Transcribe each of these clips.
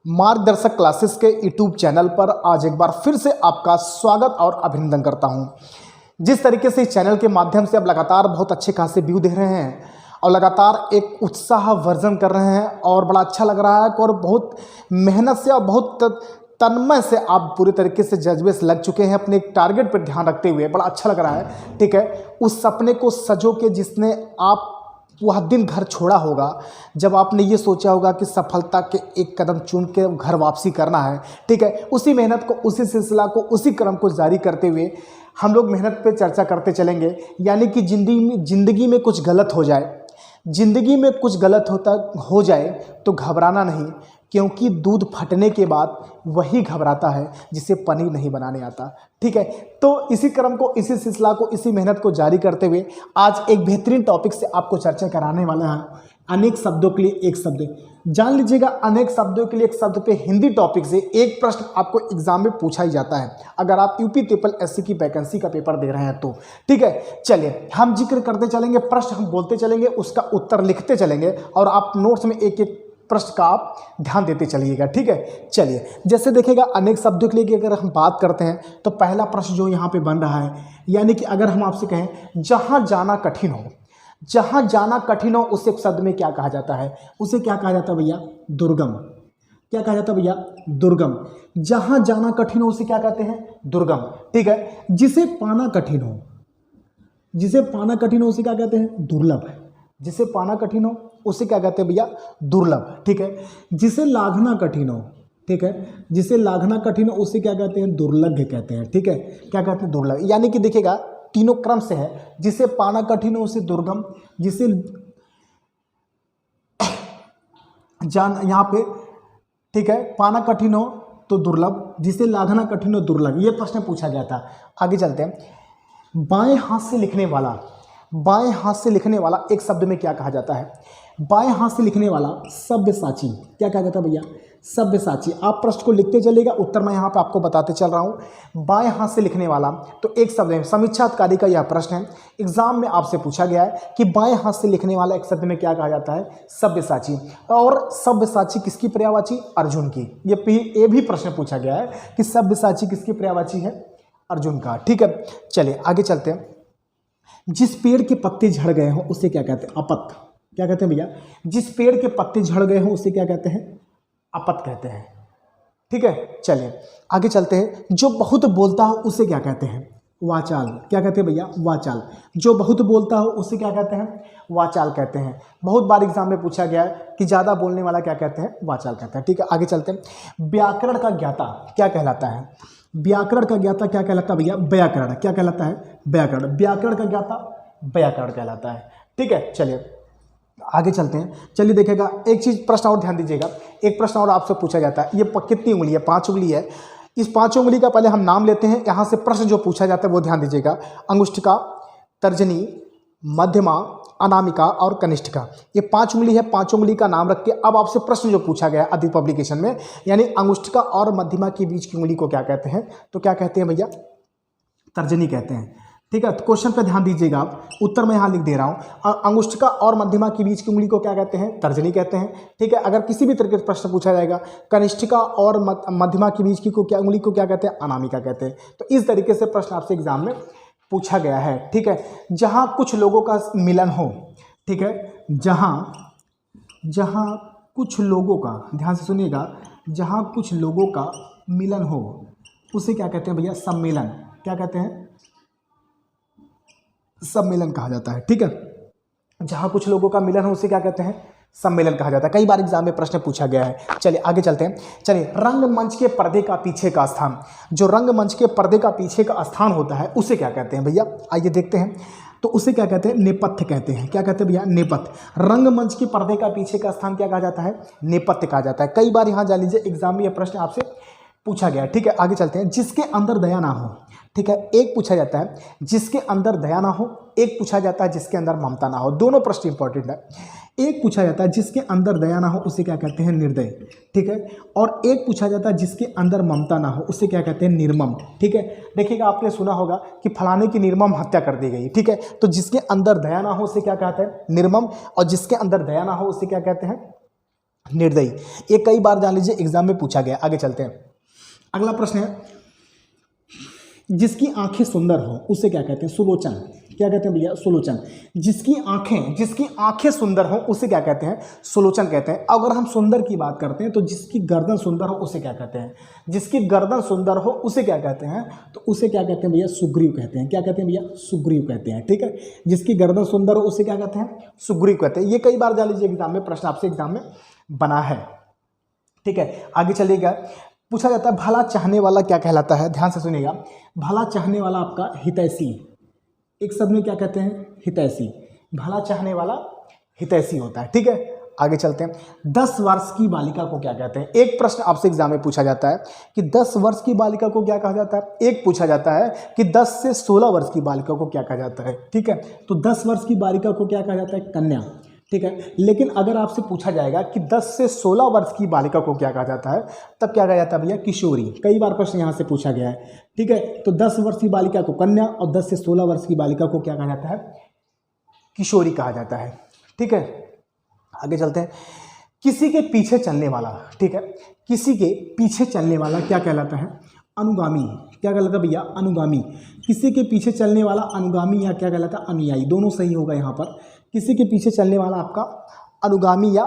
मार्गदर्शक क्लासेस के YouTube channel पर आज एक बार फिर से आपका स्वागत और अभिनंदन करता हूं। जिस तरीके से इस चैनल के माध्यम से आप लगातार बहुत अच्छे खासे व्यू दे रहे हैं और लगातार एक उत्साह वर्जन कर रहे हैं और बड़ा अच्छा लग रहा है और बहुत मेहनत से और बहुत तन्मय से आप पूरे तरीके से जज्बे से लग चुके हैं अपने एक टारगेट पर ध्यान रखते हुए, बड़ा अच्छा लग रहा है। ठीक है, उस सपने को सजो के जिसने आप वह दिन घर छोड़ा होगा जब आपने ये सोचा होगा कि सफलता के एक कदम चुन के घर वापसी करना है। ठीक है, उसी मेहनत को, उसी सिलसिला को, उसी क्रम को जारी करते हुए हम लोग मेहनत पे चर्चा करते चलेंगे। यानी कि ज़िंदगी में कुछ गलत हो जाए, ज़िंदगी में कुछ गलत हो जाए तो घबराना नहीं, क्योंकि दूध फटने के बाद वही घबराता है जिसे पनीर नहीं बनाने आता। ठीक है, तो इसी क्रम को, इसी सिलसिला को, इसी मेहनत को जारी करते हुए आज एक बेहतरीन टॉपिक से आपको चर्चा कराने वाला है। अनेक शब्दों के लिए एक शब्द जान लीजिएगा। अनेक शब्दों के लिए एक शब्द पे हिंदी टॉपिक से एक प्रश्न आपको एग्जाम में पूछा ही जाता है अगर आप यूपी ट्रिपल एससी की वैकेंसी का पेपर दे रहे हैं तो। ठीक है, चलिए हम जिक्र करते चलेंगे, प्रश्न हम बोलते चलेंगे, उसका उत्तर लिखते चलेंगे और आप नोट्स में एक एक प्रश्न का आप ध्यान देते चलिएगा। ठीक है, चलिए जैसे देखिएगा अनेक शब्दों के लिए अगर हम बात करते हैं तो पहला प्रश्न जो यहाँ पे बन रहा है, यानी कि अगर हम आपसे कहें जहाँ जाना कठिन हो, जहाँ जाना कठिन हो उसे शब्द में क्या कहा जाता है? उसे क्या कहा जाता है भैया? दुर्गम। क्या कहा जाता है भैया? दुर्गम। जहाँ जाना कठिन हो उसे क्या कहते हैं? दुर्गम। ठीक है, जिसे पाना कठिन हो, जिसे पाना कठिन हो उसे क्या कहते हैं? दुर्लभ। जिसे पाना कठिन हो उसे क्या कहते हैं भैया? दुर्लभ। ठीक है, जिसे लाघना कठिन हो, ठीक है, जिसे लाघना कठिन हो उसे क्या कहते हैं? दुर्लभ कहते हैं। ठीक है, क्या कहते हैं? दुर्लभ। यानी कि देखिएगा तीनों क्रम से है, जिसे पाना कठिन हो उसे दुर्गम, जिसे यहाँ पे, ठीक है, पाना कठिन हो तो दुर्लभ, जिसे लाघना कठिन हो दुर्लभ। ये प्रश्न पूछा गया था। आगे चलते हैं। बाएं हाथ से लिखने वाला, बाएं हाथ से लिखने वाला एक शब्द में क्या कहा जाता है? बाएं हाथ से लिखने वाला सब्यसाची। क्या कहा जाता है भैया? सब्यसाची। आप प्रश्न को लिखते चलेगा, उत्तर मैं यहाँ पे आपको बताते चल रहा हूँ। बाएं हाथ से लिखने वाला तो एक शब्द है, समीक्षा अधिकारी का यह प्रश्न है, एग्जाम में आपसे पूछा गया है कि बाएं हाथ से लिखने वाला एक शब्द में क्या कहा जाता है? सब्यसाची। और सब्यसाची किसकी पर्यायवाची? अर्जुन की। ये भी प्रश्न पूछा गया है कि सब्यसाची किसकी पर्यायवाची है? अर्जुन का। ठीक है, चलिए आगे चलते हैं। जिस पेड़ के पत्ते झड़ गए हों उसे क्या कहते हैं? अपत। क्या कहते हैं भैया? जिस पेड़ के पत्ते झड़ गए हों उसे क्या कहते हैं? अपत कहते हैं। ठीक है, चलिए आगे चलते हैं। जो बहुत बोलता हो उसे क्या कहते हैं? वाचाल। क्या कहते हैं भैया? वाचाल। जो बहुत बोलता हो उसे क्या कहते हैं? वाचाल कहते हैं। बहुत बार एग्जाम में पूछा गया है कि ज़्यादा बोलने वाला क्या कहते हैं? वाचाल कहते हैं। ठीक है, आगे चलते हैं। व्याकरण का ज्ञाता क्या कहलाता है? व्याकरण का ज्ञाता क्या कहलाता है भैया? व्याकरण। क्या कहलाता है? व्याकरण। व्याकरण का ज्ञाता व्याकरण कहलाता है। ठीक है, चलिए आगे चलते हैं। चलिए देखिएगा एक चीज़, प्रश्न और ध्यान दीजिएगा। एक प्रश्न और आपसे पूछा जाता है, ये कितनी उंगली है? 5 उंगली है। इस 5 उंगली का पहले हम नाम लेते हैं, यहाँ से प्रश्न जो पूछा जाता है वो ध्यान दीजिएगा। अंगुष्ठिका, तर्जनी, मध्यमा, अनामिका और कनिष्ठिका। ये 5 उंगली है। 5 उंगली का नाम रख के अब आपसे प्रश्न जो पूछा गया है अधिक पब्लिकेशन में, यानी अंगुष्ठिका और मध्यमा के बीच की उंगली को क्या कहते हैं? तो क्या कहते हैं भैया? तर्जनी कहते हैं। ठीक है, तो क्वेश्चन पे ध्यान दीजिएगा आप, उत्तर मैं यहाँ लिख दे रहा हूँ। अंगुष्ठिका और मध्यमा के बीच की उंगली को क्या कहते हैं? तर्जनी कहते हैं। ठीक है, अगर किसी भी तरीके से प्रश्न पूछा जाएगा कनिष्ठिका और मध्यमा के बीच की उंगली को क्या कहते हैं? अनामिका कहते हैं। तो इस तरीके से प्रश्न आपसे एग्जाम में पूछा गया है। ठीक है, जहाँ कुछ लोगों का मिलन हो, ठीक है, जहाँ कुछ लोगों का, ध्यान से सुनिएगा, जहाँ कुछ लोगों का मिलन हो उसे क्या कहते हैं भैया? सम्मेलन। क्या कहते हैं? सम्मेलन कहा जाता है। ठीक है, जहां कुछ लोगों का मिलन हो उसे क्या कहते हैं? सम्मेलन कहा जाता है। कई बार एग्जाम में प्रश्न पूछा गया है। चलिए आगे चलते हैं। चलिए, रंगमंच के पर्दे का पीछे का स्थान, जो रंगमंच के पर्दे का पीछे का स्थान होता है उसे क्या कहते हैं भैया? आइए देखते हैं। तो उसे क्या कहते हैं? नेपथ्य कहते हैं। क्या कहते हैं भैया? नेपथ्य। रंगमंच के पर्दे का पीछे का स्थान क्या कहा जाता है? नेपथ्य कहा जाता है। कई बार यहाँ जान लीजिए एग्जाम में यह प्रश्न आपसे पूछा गया। ठीक है, आगे चलते हैं। जिसके अंदर दया ना हो, ठीक है, एक पूछा जाता है जिसके अंदर दया ना हो, एक पूछा जाता है जिसके अंदर ममता ना हो। दोनों प्रश्न इंपॉर्टेंट है। एक पूछा जाता है जिसके अंदर दया ना हो उसे क्या कहते हैं? निर्दय। ठीक है, और एक पूछा जाता है जिसके अंदर ममता ना हो उसे क्या कहते हैं? निर्मम। ठीक है, देखिएगा आपने सुना होगा कि फलाने की निर्मम हत्या कर दी गई। ठीक है, तो जिसके अंदर दया ना हो उसे क्या कहते हैं? निर्मम, और जिसके अंदर दया ना हो उसे क्या कहते हैं? निर्दयी, ये कई बार जान लीजिए एग्जाम में पूछा गया। आगे चलते हैं, अगला प्रश्न है, जिसकी आंखें सुंदर हो उसे क्या कहते हैं? सुलोचन। क्या कहते हैं भैया? सुलोचन। जिसकी आंखें सुंदर हो उसे क्या कहते हैं? सुलोचन कहते हैं। अगर हम सुंदर की बात करते हैं तो जिसकी गर्दन सुंदर हो उसे क्या कहते हैं? जिसकी गर्दन सुंदर हो उसे क्या कहते हैं? तो उसे क्या कहते हैं भैया? सुग्रीव कहते हैं। क्या कहते हैं भैया? सुग्रीव कहते हैं। ठीक है, जिसकी गर्दन सुंदर हो उसे क्या कहते हैं? सुग्रीव कहते हैं। ये कई बार जान लीजिए एग्जाम में, प्रश्न आपसे एग्जाम में बना है। ठीक है, आगे चलिएगा, पूछा जाता है भला चाहने वाला क्या कहलाता है? ध्यान से सुनिएगा, भला चाहने वाला आपका हितैषी, एक शब्द में क्या कहते हैं? हितैषी। भला चाहने वाला हितैषी होता है। ठीक है, आगे चलते हैं, 10 वर्ष की बालिका को क्या कहते हैं? एक प्रश्न आपसे एग्जाम में पूछा जाता है कि 10 वर्ष की बालिका को क्या कहा जाता है। एक पूछा जाता है कि 10 से 16 वर्ष की बालिका को क्या कहा जाता है। ठीक है, तो 10 वर्ष की बालिका को क्या कहा जाता है? कन्या। ठीक है, लेकिन अगर आपसे पूछा जाएगा कि 10 से 16 वर्ष की बालिका को क्या कहा जाता है, तब क्या कहा जाता है भैया? किशोरी। कई बार प्रश्न यहाँ से पूछा गया है। ठीक है, तो 10 वर्ष की बालिका को कन्या और 10 से 16 वर्ष की बालिका को क्या कहा जाता है? किशोरी कहा जाता है। ठीक है, आगे चलते हैं, किसी के पीछे चलने वाला, ठीक है, किसी के पीछे चलने वाला क्या कहलाता है? अनुगामी। क्या कहलाता है भैया? अनुगामी। किसी के पीछे चलने वाला अनुगामी या क्या कहलाता है? अनुयायी। दोनों सही होगा यहाँ पर। किसी के पीछे चलने वाला आपका अनुगामी या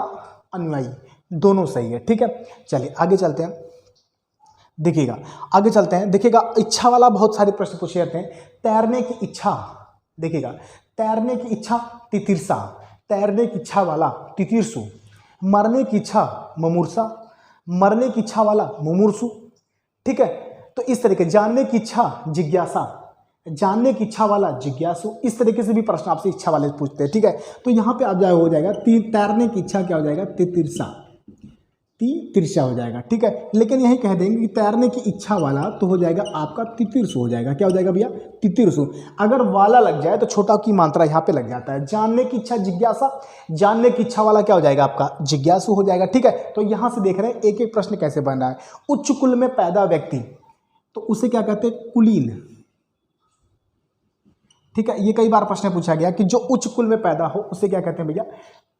अनुयायी, दोनों सही है। ठीक है, चलिए आगे चलते हैं, देखिएगा आगे चलते हैं, देखिएगा इच्छा वाला बहुत सारे प्रश्न पूछे जाते हैं। तैरने की इच्छा, देखिएगा तैरने की इच्छा तितिर्सा, तैरने की इच्छा वाला तितिर्सु, मरने की इच्छा ममूर्सा, मरने की इच्छा वाला मुमूर्सु। ठीक है, तो इस तरीके, जानने की इच्छा जिज्ञासा, जानने की इच्छा वाला जिज्ञासु, इस तरीके से भी प्रश्न आपसे इच्छा वाले पूछते हैं। ठीक है, तो यहाँ पे आप हो जाएगा तैरने की इच्छा क्या हो जाएगा? तितिर्सा, तितिर्सा हो जाएगा। ठीक है, लेकिन यही कह देंगे कि तैरने की इच्छा वाला तो हो जाएगा आपका तितिर्सु हो जाएगा। क्या हो जाएगा भैया? तितिर्सु। अगर वाला लग जाए तो छोटा की मात्रा यहाँ पे लग जाता है। जानने की इच्छा जिज्ञासा, जानने की इच्छा वाला क्या हो जाएगा आपका? जिज्ञासु हो जाएगा। ठीक है, तो यहाँ से देख रहे हैं एक एक प्रश्न कैसे बन रहा है। उच्च कुल में पैदा व्यक्ति, तो उसे क्या कहते हैं? कुलीन। ठीक है, ये कई बार प्रश्न पूछा गया कि जो उच्च कुल में पैदा हो उसे क्या कहते हैं भैया?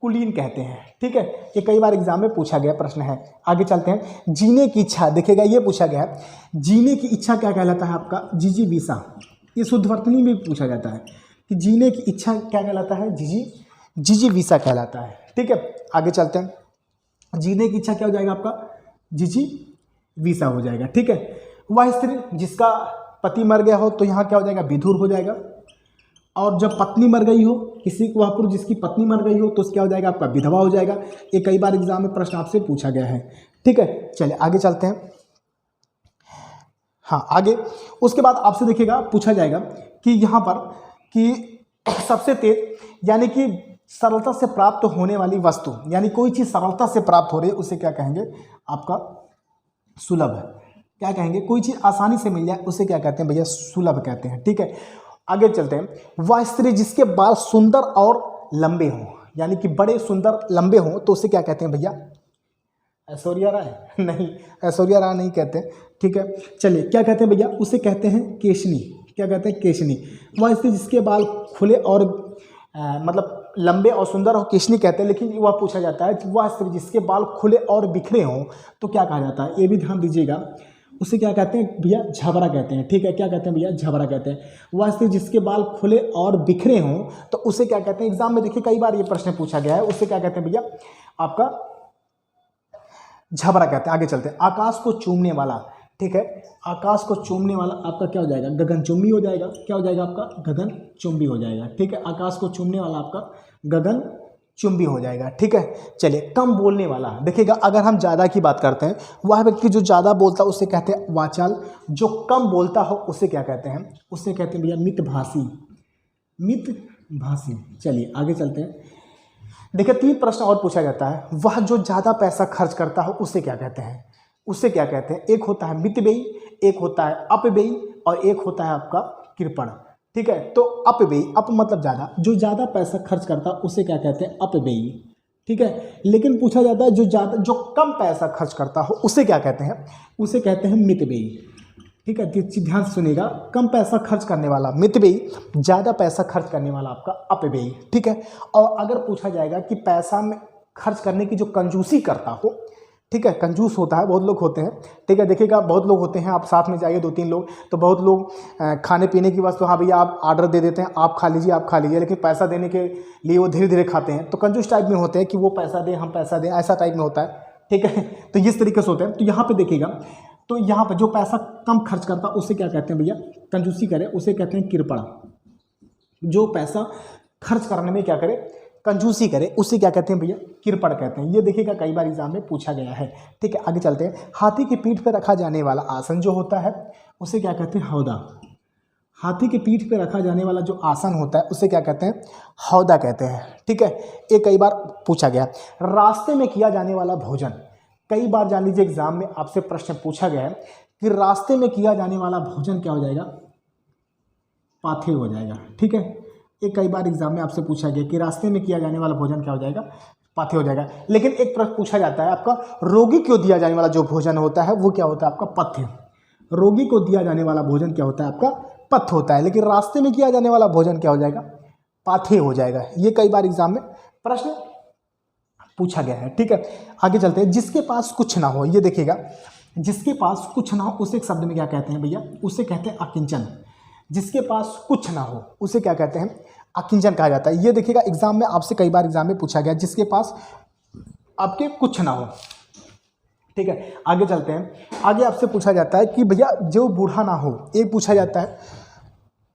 कुलीन कहते हैं। ठीक है, ये कई बार एग्जाम में पूछा गया प्रश्न है। आगे चलते हैं, जीने की इच्छा, देखिएगा ये पूछा गया है, जीने की इच्छा क्या कहलाता है आपका? जिजीविषा। ये शुद्धवर्तनी में पूछा जाता है कि जीने की इच्छा क्या कहलाता है? जिजीविषा कहलाता है। ठीक है, आगे चलते हैं, जीने की इच्छा क्या हो जाएगा आपका? जिजीविषा हो जाएगा। ठीक है, वह स्त्री जिसका पति मर गया हो तो यहाँ क्या हो जाएगा? विधुर हो जाएगा। और जब पत्नी मर गई हो, किसी वह पुरुष जिसकी पत्नी मर गई हो तो क्या हो जाएगा? आपका विधवा हो जाएगा। ये कई बार एग्जाम में प्रश्न आपसे पूछा गया है। ठीक है, चलिए आगे चलते हैं। हाँ, आगे उसके बाद आपसे देखिएगा पूछा जाएगा कि यहाँ पर कि सबसे तेज, यानी कि सरलता से प्राप्त होने वाली वस्तु, यानी कोई चीज़ सरलता से प्राप्त हो रही है उसे क्या कहेंगे? आपका सुलभ। क्या कहेंगे? कोई चीज़ आसानी से मिल जाए उसे क्या कहते हैं भैया? सुलभ कहते हैं। ठीक है, आगे चलते हैं, वह स्त्री जिसके बाल सुंदर और लंबे हों, यानी कि बड़े सुंदर लंबे हों तो उसे क्या कहते हैं भैया? ऐश्वर्या राय? नहीं, ऐश्वर्या राय नहीं कहते। ठीक है, चलिए क्या कहते हैं भैया? उसे कहते हैं केशनी। क्या कहते हैं? केशनी। वह स्त्री जिसके बाल खुले और मतलब लंबे और सुंदर हो, केशनी कहते हैं। लेकिन वह पूछा जाता है वह स्त्री जिसके बाल खुले और बिखरे हों तो क्या कहा जाता है? ये भी ध्यान दीजिएगा, उसे क्या कहते हैं भैया? झबरा कहते हैं। ठीक है, क्या कहते हैं भैया? झबरा कहते हैं। वह स्त्री जिसके बाल खुले और बिखरे हों तो उसे क्या कहते हैं? एग्जाम में देखिए कई बार ये प्रश्न पूछा गया है, उसे क्या कहते हैं भैया? आपका झबरा कहते हैं। आगे चलते हैं, आकाश को चूमने वाला, ठीक है, आकाश को चूमने वाला आपका क्या हो जाएगा? गगनचुंबी हो जाएगा। क्या हो जाएगा आपका? गगनचुंबी हो जाएगा। ठीक है, आकाश को चूमने वाला आपका गगनचुंबी हो जाएगा। ठीक है, चलिए कम बोलने वाला, देखिएगा अगर हम ज़्यादा की बात करते हैं, वह व्यक्ति जो ज़्यादा बोलता है उसे कहते हैं वाचाल। जो कम बोलता हो उसे क्या कहते हैं? उसे कहते हैं भैया मितभाषी। मितभाषी। चलिए आगे चलते हैं, देखिए 3 प्रश्न और पूछा जाता है, वह जो ज़्यादा पैसा खर्च करता हो उसे क्या कहते हैं? उसे क्या कहते हैं? एक होता है मितव्ययी, एक होता है अपव्ययी और एक होता है आपका कृपण। ठीक है, तो अपव्ययी, अप मतलब ज़्यादा, जो ज़्यादा पैसा खर्च करता है उसे क्या कहते हैं? अपव्ययी। ठीक है, लेकिन पूछा जाता है जो कम पैसा खर्च करता हो उसे क्या कहते हैं? उसे कहते हैं मितव्ययी। ठीक है, ध्यान से सुनिएगा, कम पैसा खर्च करने वाला मितव्ययी, ज़्यादा पैसा खर्च करने वाला आपका अपव्ययी। ठीक है, और अगर पूछा जाएगा कि पैसा में खर्च करने की जो कंजूसी करता हो, ठीक है, कंजूस होता है, बहुत लोग होते हैं, ठीक है, देखिएगा बहुत लोग होते हैं, आप साथ में जाइए 2-3 लोग, तो बहुत लोग खाने पीने की वस्तु, हाँ भैया आप आर्डर दे देते हैं, आप खा लीजिए, लेकिन पैसा देने के लिए वो धीरे धीरे खाते हैं, तो कंजूस टाइप में होते हैं कि वो पैसा दें हम पैसा दें, ऐसा टाइप में होता है, ठीक है। तो इस तरीके से होते हैं। तो यहाँ पे देखिएगा, तो यहाँ पर जो पैसा कम खर्च करता उसे क्या कहते हैं भैया, कंजूसी करे, उसे कहते हैं किरपड़ा। जो पैसा खर्च करने में क्या करे, कंजूसी करे, उसे क्या कहते हैं भैया, किरपड़ कहते हैं। ये देखिएगा कई बार एग्जाम में पूछा गया है, ठीक है। आगे चलते हैं। हाथी की पीठ पर रखा जाने वाला आसन जो होता है उसे क्या कहते हैं, हौदा। हाथी की पीठ पर रखा जाने वाला जो आसन होता है उसे क्या कहते हैं, हौदा कहते हैं, ठीक है। ये कई बार पूछा गया। रास्ते में किया जाने वाला भोजन, कई बार जान लीजिए एग्जाम में आपसे प्रश्न पूछा गया है कि रास्ते में किया जाने वाला भोजन क्या हो जाएगा, पाथेय हो जाएगा, ठीक है। ये कई बार एग्जाम में आपसे पूछा गया कि रास्ते में किया जाने वाला भोजन क्या हो जाएगा, पाथेय हो जाएगा। लेकिन एक प्रश्न पूछा जाता है आपका, रोगी को दिया जाने वाला जो भोजन होता है वो क्या होता है आपका, पथ्य। रोगी को दिया जाने वाला भोजन क्या होता है आपका, पथ्य होता है। लेकिन रास्ते में किया जाने वाला भोजन क्या हो जाएगा, पाथेय हो जाएगा। ये कई बार एग्जाम में प्रश्न पूछा गया है, ठीक है। आगे चलते हैं। जिसके पास कुछ ना हो, ये देखिएगा, जिसके पास कुछ ना हो उसे एक शब्द में क्या कहते हैं भैया, उसे कहते हैं अकिंचन। जिसके पास कुछ ना हो उसे क्या कहते हैं, अकिंचन कहा जाता है। ये देखिएगा एग्जाम में आपसे कई बार एग्जाम में पूछा गया, जिसके पास आपके कुछ ना हो, ठीक है। आगे चलते हैं। आगे आपसे पूछा जाता है कि भैया जो बूढ़ा ना हो, एक पूछा जाता है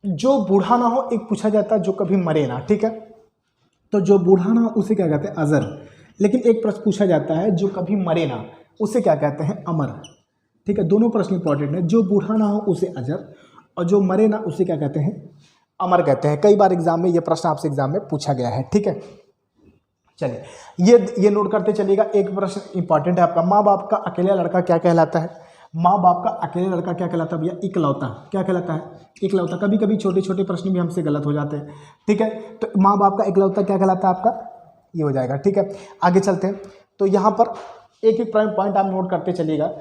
जो बूढ़ा ना हो, एक पूछा जाता है जो कभी मरे ना, ठीक है। तो जो बूढ़ा ना हो उसे क्या कहते हैं, अजर। लेकिन एक प्रश्न पूछा जाता है जो कभी मरे ना, उसे क्या कहते हैं, अमर, ठीक है। दोनों प्रश्न इंपॉर्टेंट है। जो बूढ़ा ना हो उसे अजर, और जो मरे ना उसे क्या कहते हैं, अमर कहते हैं। कई बार एग्जाम में ये प्रश्न आपसे एग्जाम में पूछा गया है, ठीक है। चलिए ये नोट करते चलिएगा। एक प्रश्न इंपॉर्टेंट है आपका, माँ बाप का अकेला लड़का क्या कहलाता है। माँ बाप का अकेला लड़का क्या कहलाता है भैया, इकलौता। क्या कहलाता है, इकलौता। कभी कभी छोटे छोटे प्रश्न भी हमसे गलत हो जाते हैं, ठीक है। तो माँ बाप का इकलौता क्या कहलाता है आपका, ये हो जाएगा, ठीक है। आगे चलते हैं। तो यहाँ पर एक एक पॉइंट आप नोट करते चलिएगा।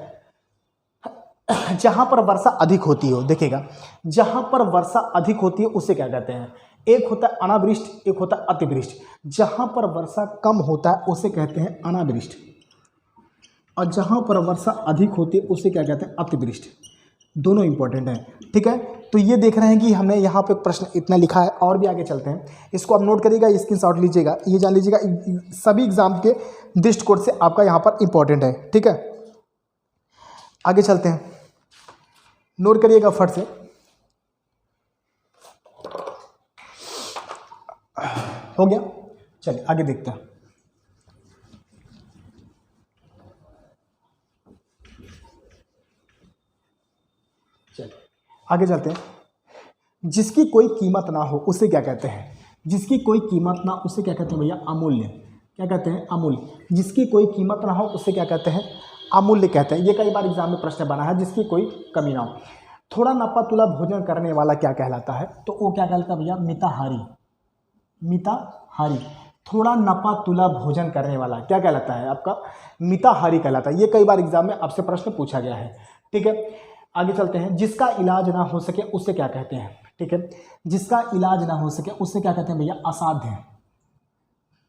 जहाँ पर वर्षा अधिक होती हो, देखिएगा, जहाँ पर वर्षा अधिक होती है उसे क्या कहते हैं, एक होता है अनावृष्ट, एक होता है अतिवृष्ट। जहाँ पर वर्षा कम होता है उसे कहते हैं अनावृष्ट, और जहाँ पर वर्षा अधिक होती है उसे क्या कहते हैं, अतिवृष्ट। दोनों इंपॉर्टेंट हैं, ठीक है। तो ये देख रहे हैं कि हमने यहाँ पे प्रश्न इतना लिखा है, और भी आगे चलते हैं। इसको आप नोट करिएगा, स्क्रीनशॉट लीजिएगा, ये जान लीजिएगा सभी एग्जाम के दृष्टिकोण से आपका यहाँ पर इंपॉर्टेंट है, ठीक है। आगे चलते हैं, नोट करिएगा फट से। हो गया, चलिए आगे देखते हैं। चलिए आगे चलते हैं। जिसकी कोई कीमत ना हो उसे क्या कहते हैं, जिसकी कोई कीमत ना उसे क्या कहते हैं भैया, अमूल्य। क्या कहते हैं, अमूल्य। जिसकी कोई कीमत ना हो उसे क्या कहते हैं, अमूल्य कहते हैं। ये कई बार एग्जाम में प्रश्न बना है, जिसकी कोई कमी ना हो। थोड़ा नपा तुला भोजन करने वाला क्या कहलाता है, तो वो क्या कहलाता है भैया, मिताहारी। मिताहारी। थोड़ा नपा तुला भोजन करने वाला क्या कहलाता है आपका, मिताहारी कहलाता है। ये कई बार एग्जाम में आपसे प्रश्न पूछा गया है, ठीक है। आगे चलते हैं। जिसका इलाज ना हो सके उसे क्या कहते हैं, ठीक है। जिसका इलाज ना हो सके उसे क्या कहते हैं भैया, असाध्य।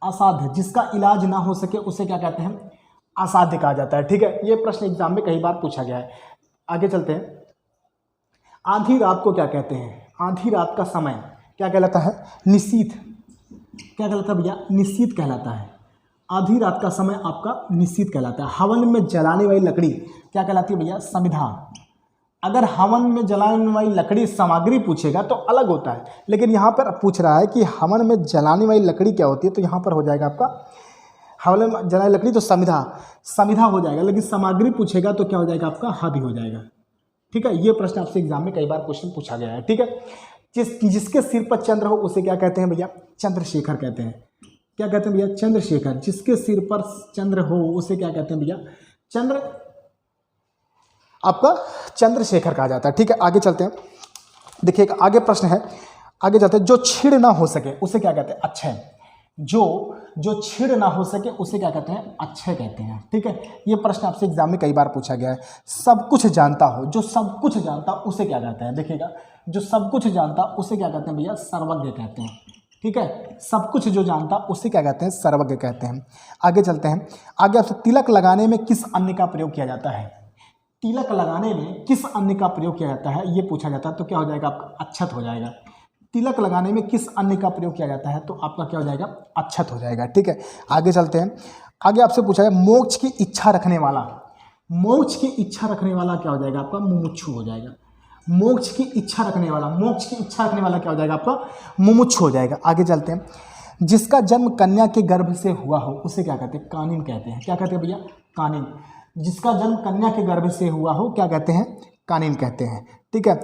असाध्य। जिसका इलाज ना हो सके उसे क्या कहते हैं, असाध्य कहा जाता है, ठीक है। ये प्रश्न एग्जाम में कई बार पूछा गया है। आगे चलते हैं। आधी रात को क्या कहते हैं, आधी रात का समय क्या कहलाता है, निशीथ। क्या कहलाता है भैया, निशीथ कहलाता है। आधी रात का समय आपका निशीथ कहलाता है। हवन में जलाने वाली लकड़ी क्या कहलाती है भैया, समिधा। अगर हवन में जलाने वाली लकड़ी सामग्री पूछेगा तो अलग होता है, लेकिन यहाँ पर पूछ रहा है कि हवन में जलाने वाली लकड़ी क्या होती है, तो यहाँ पर हो जाएगा आपका हवन में जलाने लकड़ी तो समिधा, समिधा हो जाएगा। लेकिन सामग्री पूछेगा तो क्या हो जाएगा आपका, हादी हो जाएगा, ठीक है। ये प्रश्न आपसे एग्जाम में कई बार क्वेश्चन पूछा गया है, ठीक है। जिसके सिर पर चंद्र हो उसे क्या कहते हैं भैया, चंद्रशेखर कहते हैं। क्या कहते हैं भैया, चंद्रशेखर। जिसके सिर पर चंद्र हो उसे क्या कहते हैं भैया, चंद्र, आपका चंद्रशेखर कहा जाता है, ठीक है। आगे चलते हैं। देखिए आगे प्रश्न है, आगे चलते हैं। जो छिड़ ना हो सके उसे क्या कहते हैं, अक्षय। जो छिड़ ना हो सके उसे क्या कहते हैं, अक्षय कहते हैं, ठीक है। ये प्रश्न आपसे एग्जाम में कई बार पूछा गया है। सब कुछ जानता हो, जो सब कुछ जानता उसे क्या कहते हैं, देखिएगा, जो सब कुछ जानता उसे क्या कहते हैं भैया, सर्वज्ञ कहते हैं, ठीक है, सब कुछ जो जानता उसे क्या कहते हैं, सर्वज्ञ कहते हैं। आगे चलते हैं। आगे आपसे तिलक लगाने में किस अन्न का प्रयोग किया जाता है, तिलक लगाने में किस अन्न का प्रयोग किया जाता है ये पूछा जाता है, तो क्या हो जाएगा आपका अक्षत हो जाएगा। तिलक लगाने में किस अन्न का प्रयोग किया जाता है, तो आपका क्या हो जाएगा, अक्षत हो जाएगा। ठीक है, आगे चलते हैं। आगे आपसे पूछा है मोक्ष की इच्छा रखने वाला, मोक्ष की इच्छा रखने वाला क्या हो जाएगा आपका, मुमुक्षु हो जाएगा। मोक्ष की इच्छा रखने वाला, मोक्ष की इच्छा रखने वाला क्या हो जाएगा आपका, मुमुक्षु हो जाएगा। आगे चलते हैं। जिसका जन्म कन्या के गर्भ से हुआ हो उसे क्या कहते हैं, कानिन कहते हैं। क्या कहते हैं भैया, कानिन। जिसका जन्म कन्या के गर्भ से हुआ हो क्या कहते हैं, कानिन कहते हैं। ठीक है,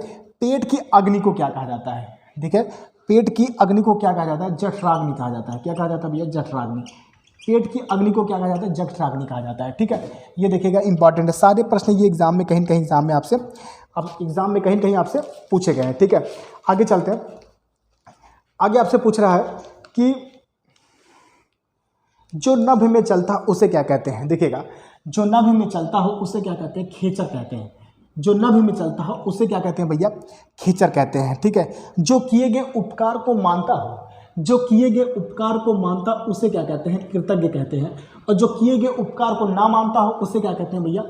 पेट की अग्नि को क्या कहा जाता है, ठीक है, पेट की अग्नि को क्या कहा जाता है, जठराग्नि कहा जाता है। क्या कहा जाता है भैया, जठराग्नि। पेट की अग्नि को क्या कहा जाता है, जठराग्नि कहा जाता है। ठीक है, ये देखिएगा इंपॉर्टेंट है, सारे प्रश्न ये एग्जाम में कहीं न कहीं एग्जाम में आपसे, अब एग्जाम में कहीं न कहीं आपसे पूछे गए हैं। ठीक है, आगे चलते हैं। आगे आपसे पूछ रहा है कि जो नभ में चलता है उसे क्या कहते हैं। देखिएगा, जो नभ में चलता हो उसे क्या कहते हैं, खेचर कहते हैं। जो नभ में चलता हो उसे क्या कहते हैं भैया, खेचर कहते हैं। ठीक है, जो किए गए उपकार को मानता हो, जो किए गए उपकार को मानता उसे क्या कहते हैं, कृतज्ञ कहते हैं। और जो किए गए उपकार को ना मानता हो उसे क्या कहते हैं भैया,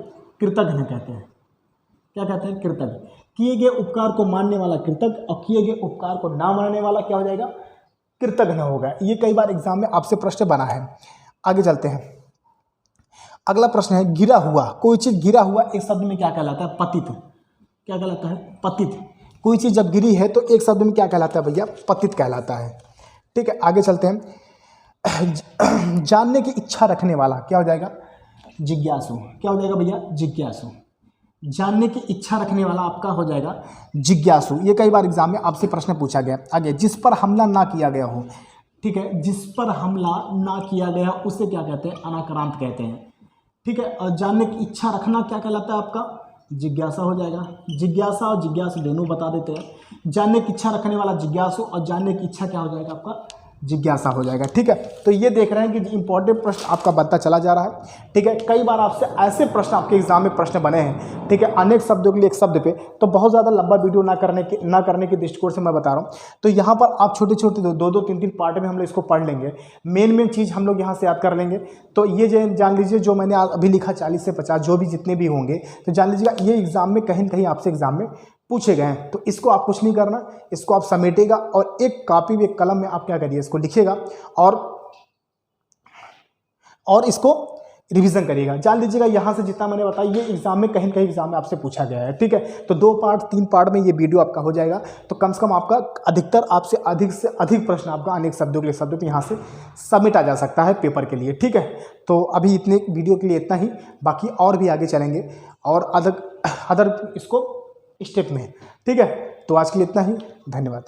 कृतज्ञ कहते हैं। क्या कहते हैं, कृतज्ञ। किए गए उपकार को मानने वाला कृतज्ञ और किए गए उपकार को ना मानने वाला क्या हो जाएगा, कृतज्ञ होगा। ये कई बार एग्जाम में आपसे प्रश्न बना है। आगे चलते हैं। अगला प्रश्न है गिरा हुआ, कोई चीज़ गिरा हुआ एक शब्द में क्या कहलाता है, पतित। क्या कहलाता है, पतित। कोई चीज़ जब गिरी है तो एक शब्द में क्या कहलाता है भैया, पतित कहलाता है। ठीक है, आगे चलते हैं। जानने की इच्छा रखने वाला क्या हो जाएगा, जिज्ञासु। क्या हो जाएगा भैया, जिज्ञासु। जानने की इच्छा रखने वाला आपका हो जाएगा जिज्ञासु। ये कई बार एग्जाम में आपसे प्रश्न पूछा गया। आगे, जिस पर हमला ना किया गया हो। ठीक है, जिस पर हमला ना किया गया उसे क्या कहते हैं, अनाक्रांत कहते हैं। ठीक है, और जानने की इच्छा रखना क्या कहलाता है आपका, जिज्ञासा हो जाएगा। जिज्ञासा और जिज्ञासु दोनों बता देते हैं। जानने की इच्छा रखने वाला जिज्ञासु और जानने की इच्छा क्या हो जाएगा आपका, जिज्ञासा हो जाएगा। ठीक है, तो ये देख रहे हैं कि इंपॉर्टेंट प्रश्न आपका बनता चला जा रहा है। ठीक है, कई बार आपसे ऐसे प्रश्न आपके एग्जाम में प्रश्न बने हैं। ठीक है, अनेक शब्दों के लिए एक शब्द पे, तो बहुत ज़्यादा लंबा वीडियो ना करने के दृष्टिकोण से मैं बता रहा हूँ। तो यहाँ पर आप छोटे छोटे दो 3 पार्ट में हम लोग इसको पढ़ लेंगे। मेन चीज़ हम लोग यहाँ से याद कर लेंगे। तो ये जान लीजिए, जो मैंने अभी लिखा 40 से 50 जो भी जितने भी होंगे, तो जान लीजिएगा ये एग्जाम में कहीं न कहीं आपसे एग्जाम में पूछे गए हैं। तो इसको आप कुछ नहीं करना, इसको आप समेटेगा और एक कॉपी में एक कलम में आप क्या करिए, इसको लिखिएगा और इसको रिवीजन करिएगा। जान लीजिएगा यहाँ से जितना मैंने बताया ये एग्जाम में कहीं न कहीं एग्जाम में आपसे पूछा गया है। ठीक है, तो 2 पार्ट 3 पार्ट में ये वीडियो आपका हो जाएगा। तो कम से कम आपका अधिकतर आपसे अधिक प्रश्न आपका अनेक शब्दों के लिए शब्दों पे यहाँ से समेटा जा सकता है पेपर के लिए। ठीक है, तो अभी इतने वीडियो के लिए इतना ही, बाकी और भी आगे चलेंगे और अदर इसको स्टेप में। ठीक है, तो आज के लिए इतना ही, धन्यवाद।